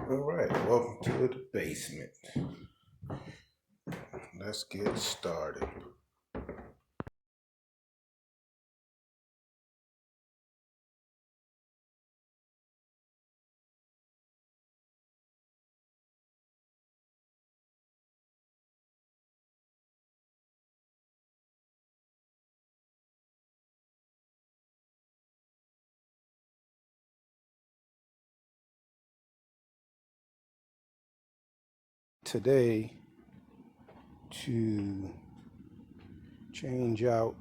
All right, welcome to the basement. Let's get started. Today, to change out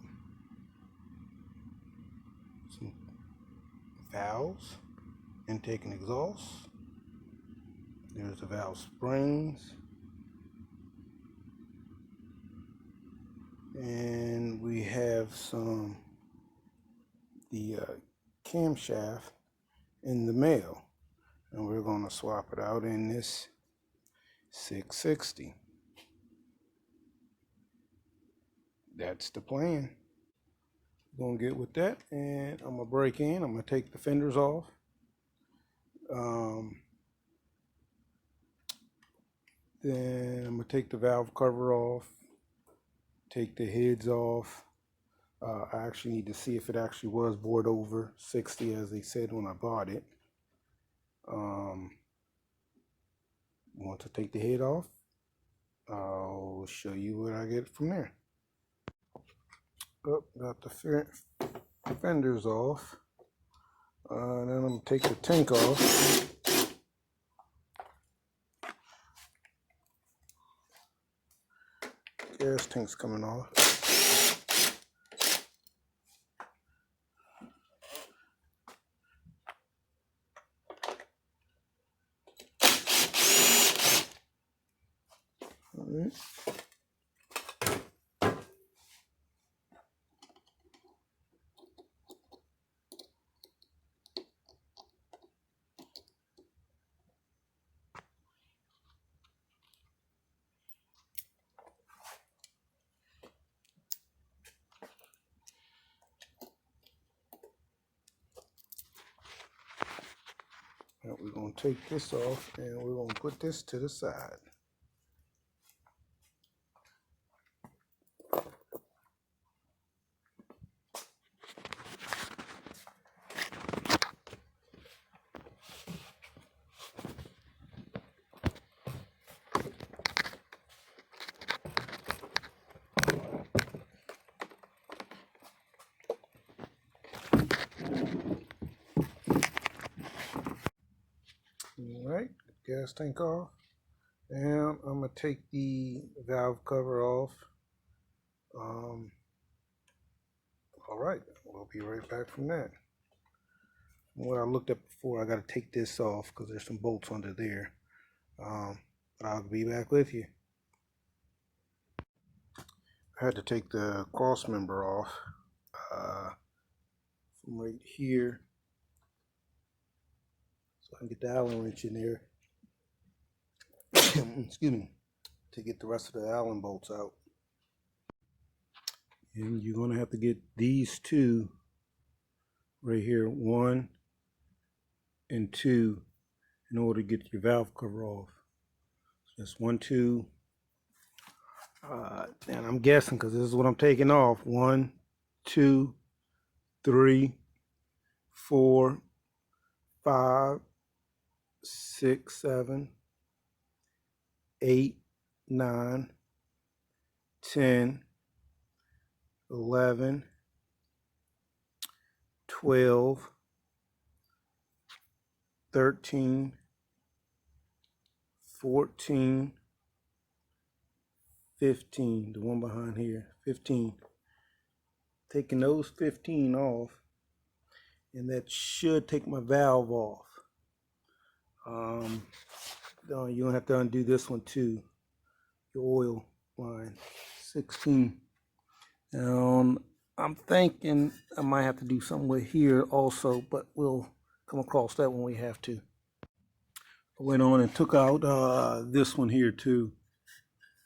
some valves, intake and exhaust. There's the valve springs, and we have the camshaft in the mail, and we're going to swap it out in this 660. That's the plan. Gonna get with that, and I'm gonna break in. I'm gonna take the fenders off. Then I'm gonna take the valve cover off, take the heads off. I actually need to see if it actually was bored over 60 as they said when I bought it. Want to take the head off? I'll show you what I get from there. Got the fenders off. Then I'm gonna take the tank off. Gas tank's coming off. All right. Now we're going to take this off and we're going to put this to the side. All right, gas tank off. And I'm going to take the valve cover off. All right, we'll be right back from that. What I looked at before, I got to take this off because there's some bolts under there. But I'll be back with you. I had to take the cross member off from right here so I can get the Allen wrench in there. Excuse me, to get the rest of the Allen bolts out. And you're going to have to get these two right here, 1 and 2, in order to get your valve cover off. So that's 1, 2. And I'm guessing because this is what I'm taking off. 1, 2, 3, 4, 5, 6, 7, 8, 9, 10, 11, 12, 13, 14, 15, the one behind here, 15. Taking those 15 off, and that should take my valve off. You don't have to undo this one too, your oil line, 16. I'm thinking I might have to do something with here also, but we'll come across that when we have to. I went on and took out this one here too,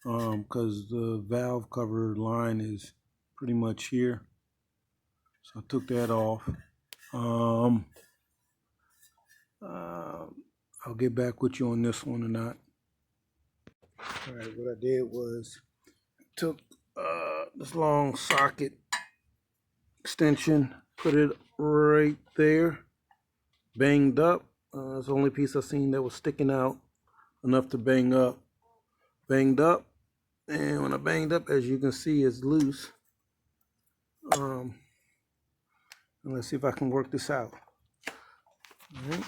because the valve cover line is pretty much here. So I took that off. I'll get back with you on this one or not. All right, what I did was took this long socket extension, put it right there, banged up. It's the only piece I seen that was sticking out enough to bang up. Banged up, and when I banged up, as you can see, it's loose. And let's see if I can work this out. All right.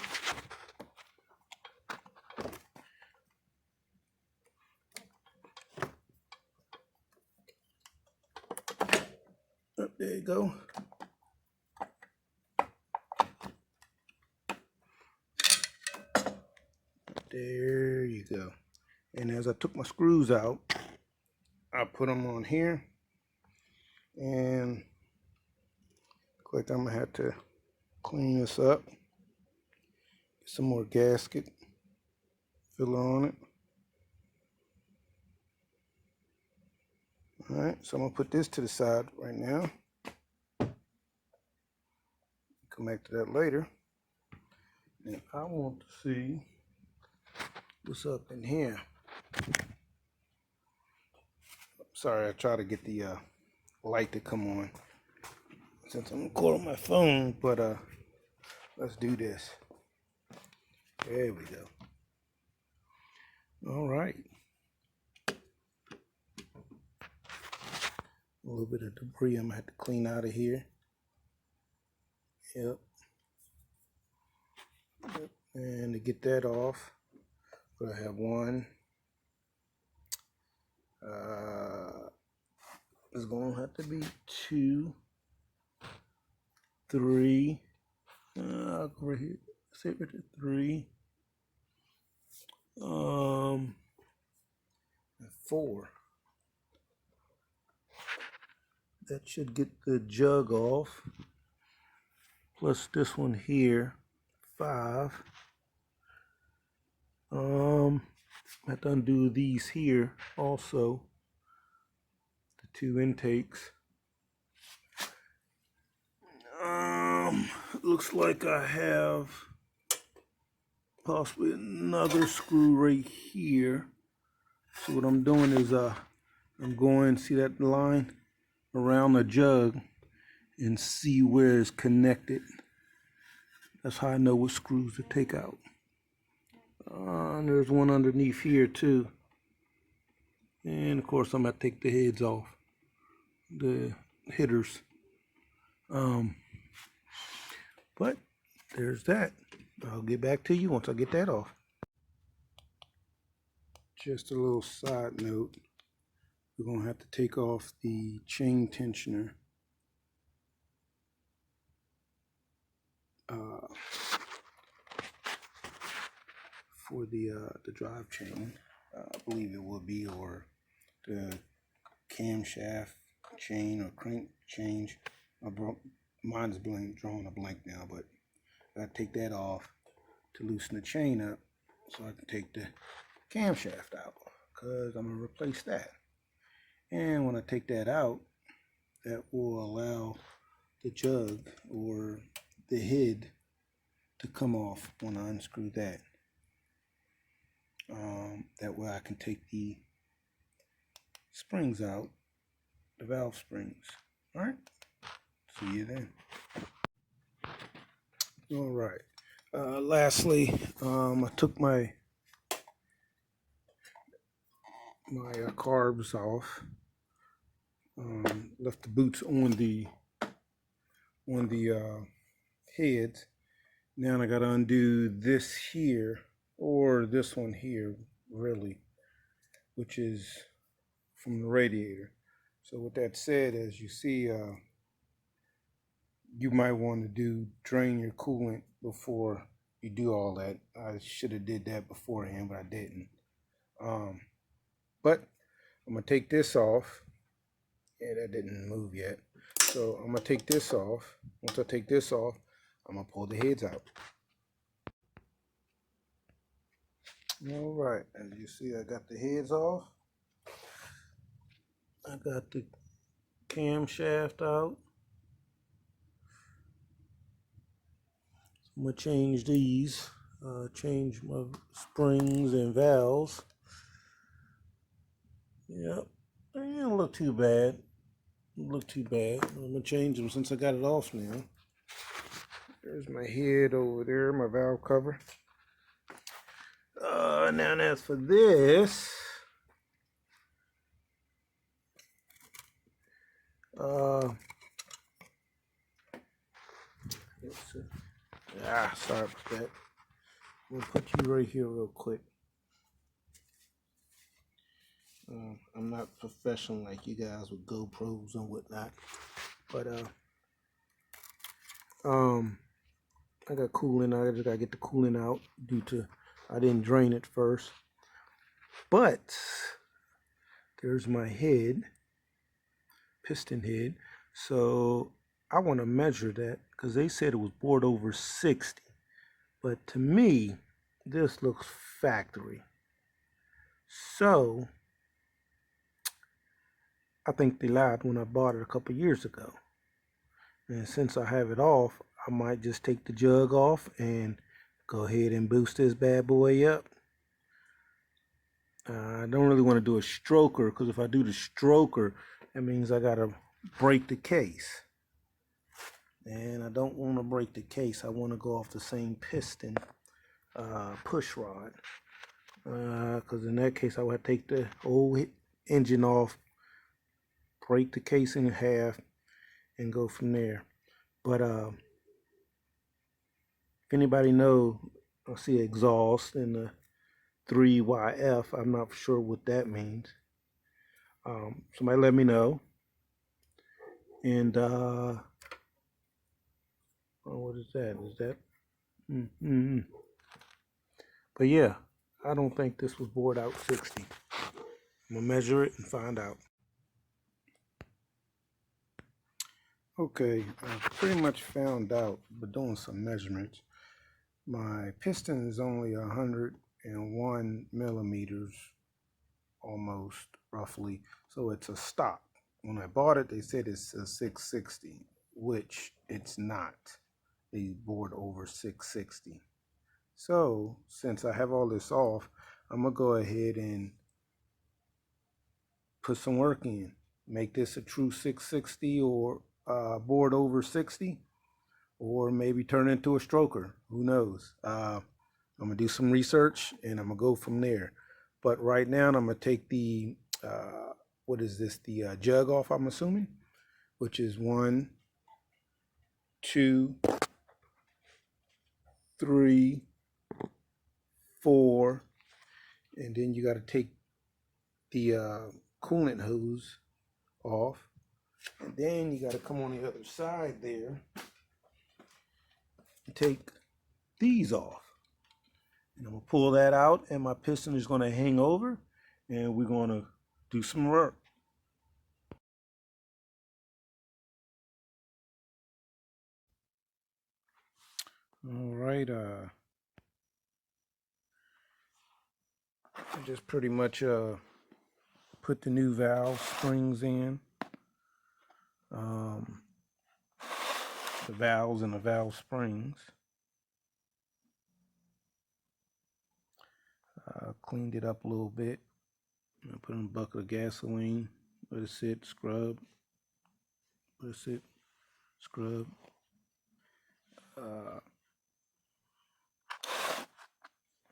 There you go. There you go. And as I took my screws out, I put them on here, and looks like I'm gonna have to clean this up. Get some more gasket filler on it. All right, so I'm gonna put this to the side right now. Come back to that later. And I want to see what's up in here. Sorry, I try to get the light to come on since I'm recording my phone, but let's do this. There we go. All right. A little bit of debris I'm gonna have to clean out of here. Yep. And to get that off, I have one. It's gonna have to be 2, 3. I'll go right here. Say right there, 3. And 4. That should get the jug off. Plus this one here, 5. I have to undo these here also. The 2 intakes. Looks like I have possibly another screw right here. So what I'm doing is I'm going, see that line around the jug and see where it's connected. That's how I know what screws to take out. And there's one underneath here too. And of course I'm gonna take the heads off, the hitters. But there's that. I'll get back to you once I get that off. Just a little side note. We're gonna have to take off the chain tensioner. For the drive chain, I believe it will be, or the camshaft chain or crank change. Mine's drawing a blank now, but I gotta take that off to loosen the chain up so I can take the camshaft out, because I'm gonna replace that. And when I take that out, that will allow the jug or the head to come off when I unscrew that. That way I can take the springs out, the valve springs. All right, see you then. All right, lastly, I took my carbs off, left the boots on the heads. Now I got to undo this here, or this one here, really, which is from the radiator. So with that said, as you see, you might want to drain your coolant before you do all that. I should have did that beforehand, but I didn't. But I'm gonna take this off. Yeah, that didn't move yet. So I'm gonna take this off. Once I take this off, I'm gonna pull the heads out. All right, as you see, I got the heads off. I got the camshaft out. I'm gonna change these. change my springs and valves. Yep, it don't look too bad. Look too bad. I'm gonna change them since I got it off now. There's my head over there, my valve cover. Now as for this, sorry about that. We'll put you right here real quick. I'm not professional like you guys with GoPros and whatnot, but I got coolant. I just gotta get the coolant out due to I didn't drain it first. But there's my head, piston head. So I want to measure that because they said it was bored over 60. But to me, this looks factory. So I think they lied when I bought it a couple years ago. And since I have it off, I might just take the jug off and go ahead and boost this bad boy up. I don't really want to do a stroker because if I do the stroker, that means I got to break the case. And I don't want to break the case. I want to go off the same piston push rod. Because in that case, I would take the old engine off, break the case in half, and go from there. But if anybody knows, I see exhaust in the 3YF. I'm not sure what that means. Somebody let me know. And what is that? Is that? But yeah, I don't think this was bored out 60. I'm gonna measure it and find out. Okay, I pretty much found out by doing some measurements. My piston is only 101 millimeters, almost roughly. So it's a stock. When I bought it, they said it's a 660, which it's not. They bored over 660. So since I have all this off, I'm gonna go ahead and put some work in. Make this a true 660 or bored over 60, or maybe turn it into a stroker. Who knows? I'm gonna do some research and I'm gonna go from there. But right now I'm gonna take the what is this? The jug off, I'm assuming, which is 1, 2, 3, 4, and then you got to take the coolant hose off, and then you got to come on the other side there and take these off. And I'm gonna pull that out, and my piston is gonna hang over, and we're gonna do some work. All right, I just pretty much put the new valve springs in, the valves and the valve springs. Cleaned it up a little bit. I put in a bucket of gasoline, let it sit, scrub, let it sit, scrub.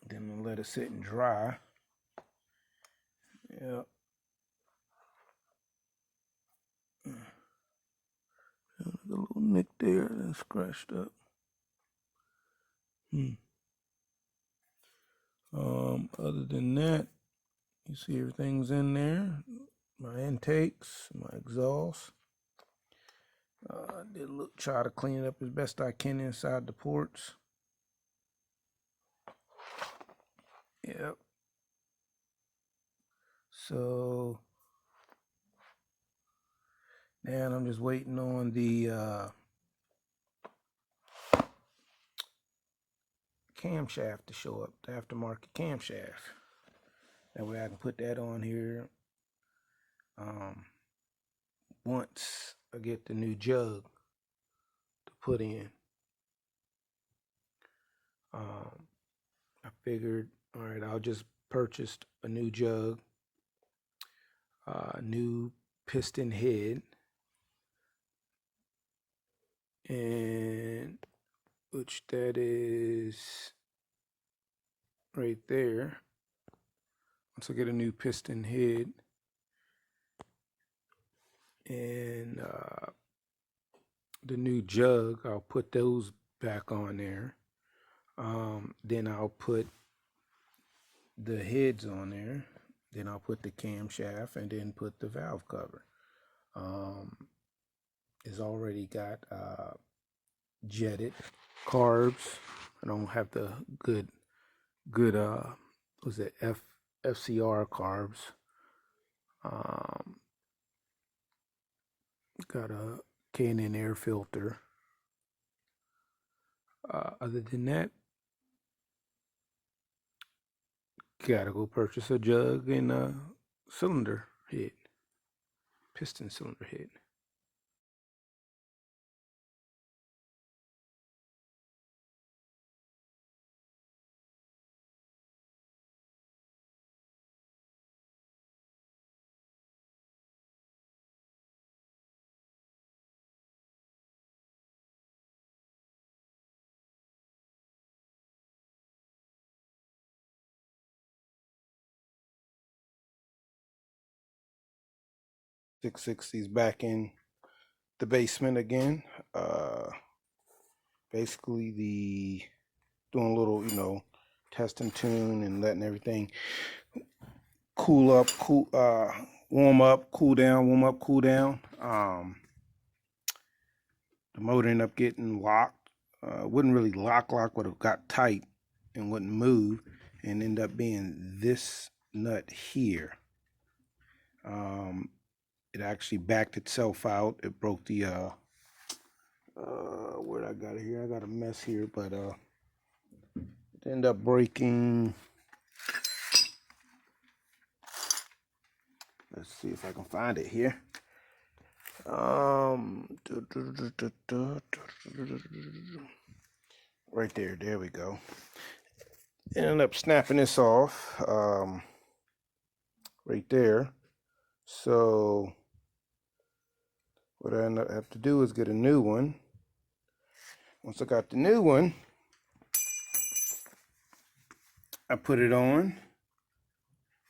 Then I let it sit and dry. Yep. A little nick there and scratched up. Other than that, you see everything's in there. My intakes, my exhaust. I did try to clean it up as best I can inside the ports. Yep. So now I'm just waiting on the camshaft to show up, the aftermarket camshaft. That way I can put that on here once I get the new jug to put in. I figured, all right, I'll just purchase a new jug, new piston head, and which that is right there. Once I get a new piston head and the new jug, I'll put those back on there. Then I'll put the heads on there. Then I'll put the camshaft and then put the valve cover. It's already got jetted carbs. I don't have the good was it FCR carbs. Got a K&N air filter. Other than that, gotta go purchase a jug and a cylinder head, piston cylinder head. .660's back in the basement again. Basically doing a little, test and tune and letting everything cool up, warm up, cool down, warm up, cool down. The motor ended up getting locked. Wouldn't really lock, but it got tight and wouldn't move, and ended up being this nut here. It actually backed itself out. It broke the where I got it here. I got a mess here, but it ended up breaking. Let's see if I can find it here. Right there. There we go. Ended up snapping this off. Right there. So what I have to do is get a new one. Once I got the new one, I put it on.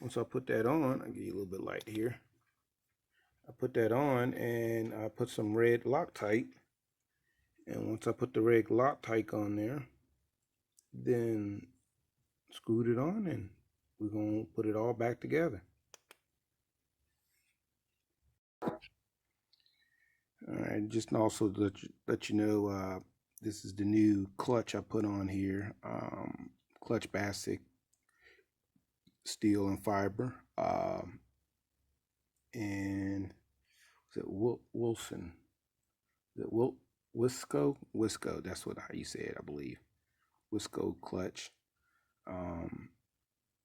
Once I put that on, I'll give you a little bit of light here. I put that on and I put some red Loctite. And once I put the red Loctite on there, then screwed it on and we're going to put it all back together. Alright, just also to let you know, this is the new clutch I put on here. Clutch Basic steel and fiber. And is it Wilson? Is it Wisco? Wisco, that's how you say it, I believe. Wisco clutch.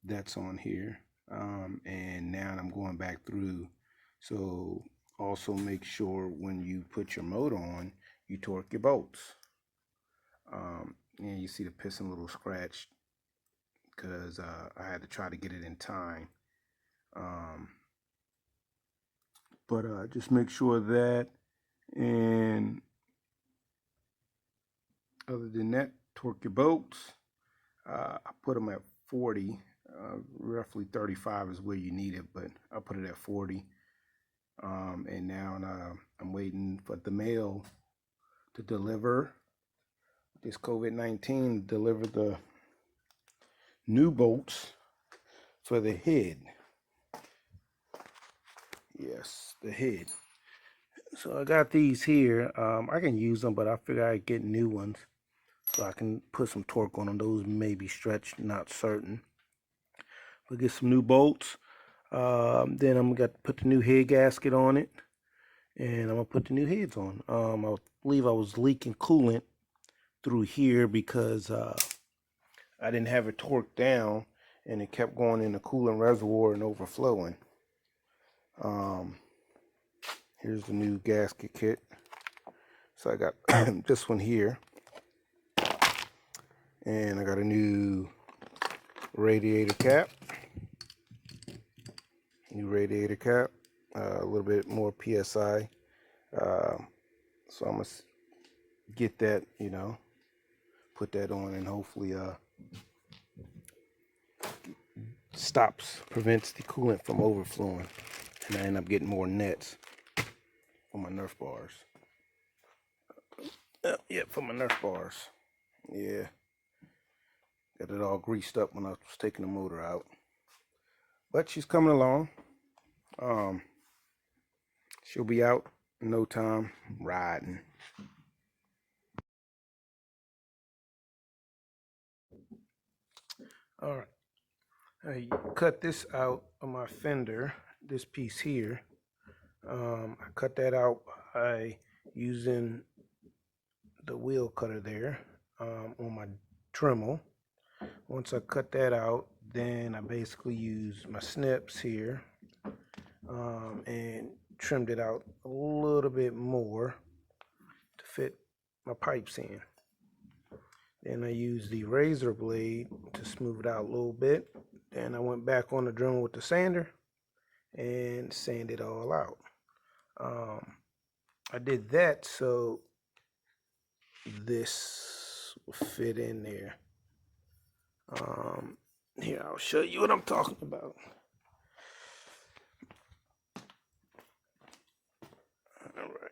That's on here. And now I'm going back through. So also make sure when you put your motor on, you torque your bolts. And you see the piston a little scratched because I had to try to get it in time. But just make sure that, and other than that, torque your bolts. I put them at 40, roughly 35 is where you need it, but I put it at 40. And now I'm waiting for the mail to deliver this COVID-19, deliver the new bolts for the head. Yes, the head. So I got these here. I can use them, but I figure I'd get new ones so I can put some torque on them. Those may be stretched, not certain. We'll get some new bolts. Then I'm going to put the new head gasket on it, and I'm going to put the new heads on. I believe I was leaking coolant through here because I didn't have it torqued down, and it kept going in the coolant reservoir and overflowing. Here's the new gasket kit. So I got this one here, and I got a new radiator cap. New radiator cap. A little bit more PSI. So I'm gonna get that, you know, put that on, and hopefully prevents the coolant from overflowing, and I end up getting more nets for my Nerf bars. Yeah, for my Nerf bars. Yeah, got it all greased up when I was taking the motor out, but she's coming along. She'll be out in no time, riding. All right, I cut this out of my fender, this piece here. I cut that out by using the wheel cutter there on my Dremel. Once I cut that out, then I basically use my snips here and trimmed it out a little bit more to fit my pipes in. Then I used the razor blade to smooth it out a little bit. Then I went back on the Dremel with the sander and sanded it all out. I did that so this will fit in there. Here, I'll show you what I'm talking about. All right.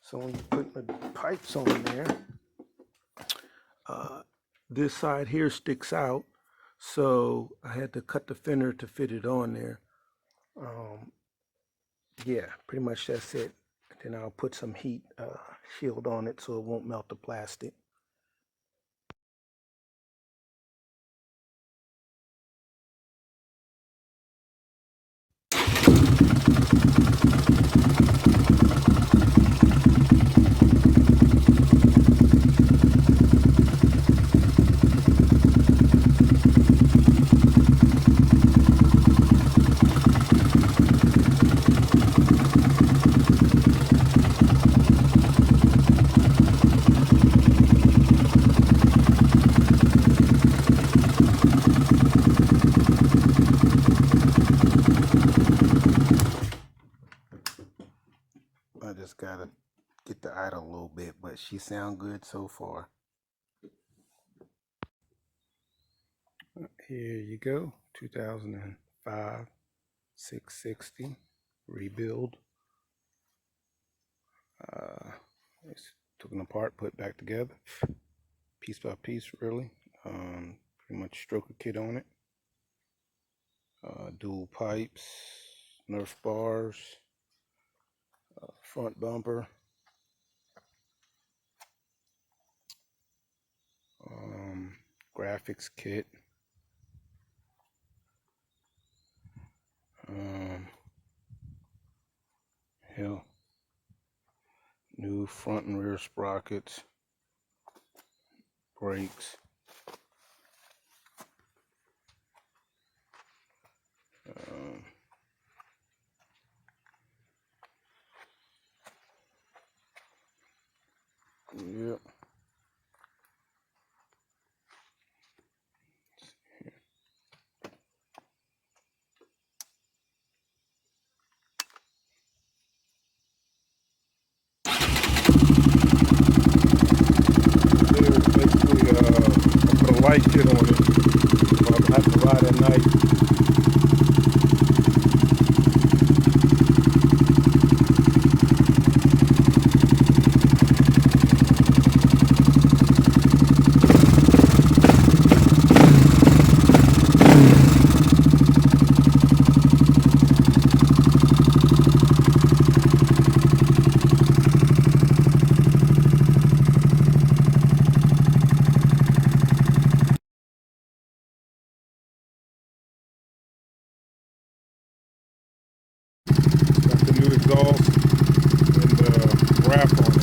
So when you put the pipes on there, this side here sticks out, so I had to cut the fender to fit it on there. Yeah, pretty much that's it. Then I'll put some heat shield on it so it won't melt the plastic. I just gotta get the idle a little bit, but she sound good so far. Here you go, 2005 660 rebuild. It's taken apart, put back together, piece by piece, really. Pretty much stroker kit on it. Dual pipes, Nerf bars, front bumper, graphics kit, hell, new front and rear sprockets, brakes, yep. Basically, I put a light kit on it, so I have to ride at night. Got the new exhaust and the wrap on it.